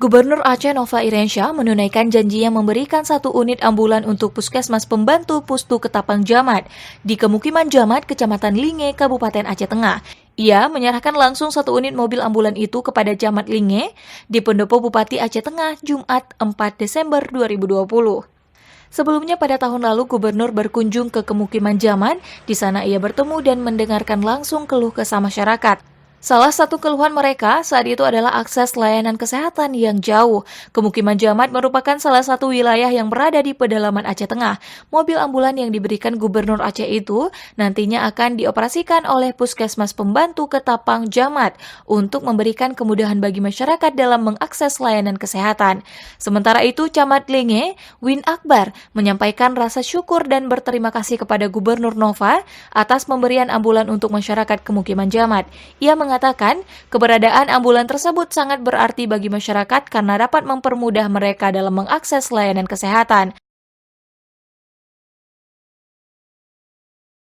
Gubernur Aceh Nova Irensya menunaikan janjinya memberikan 1 unit ambulan untuk Puskesmas Pembantu Pustu Ketapang Jamat di Kemukiman Jamat, Kecamatan Linge, Kabupaten Aceh Tengah. Ia menyerahkan langsung 1 unit mobil ambulan itu kepada Jamat Linge di Pendopo Bupati Aceh Tengah, Jumat 4 Desember 2020. Sebelumnya pada tahun lalu Gubernur berkunjung ke Kemukiman Jamat, di sana ia bertemu dan mendengarkan langsung keluh kesah masyarakat. Salah satu keluhan mereka saat itu adalah akses layanan kesehatan yang jauh. Kemukiman Jamat merupakan salah satu wilayah yang berada di pedalaman Aceh Tengah. Mobil ambulan yang diberikan Gubernur Aceh itu nantinya akan dioperasikan oleh Puskesmas Pembantu Ketapang Jamat untuk memberikan kemudahan bagi masyarakat dalam mengakses layanan kesehatan. Sementara itu, Camat Linge, Win Akbar, menyampaikan rasa syukur dan berterima kasih kepada Gubernur Nova atas pemberian ambulan untuk masyarakat Kemukiman Jamat. Ia mengatakan keberadaan ambulan tersebut sangat berarti bagi masyarakat karena dapat mempermudah mereka dalam mengakses layanan kesehatan.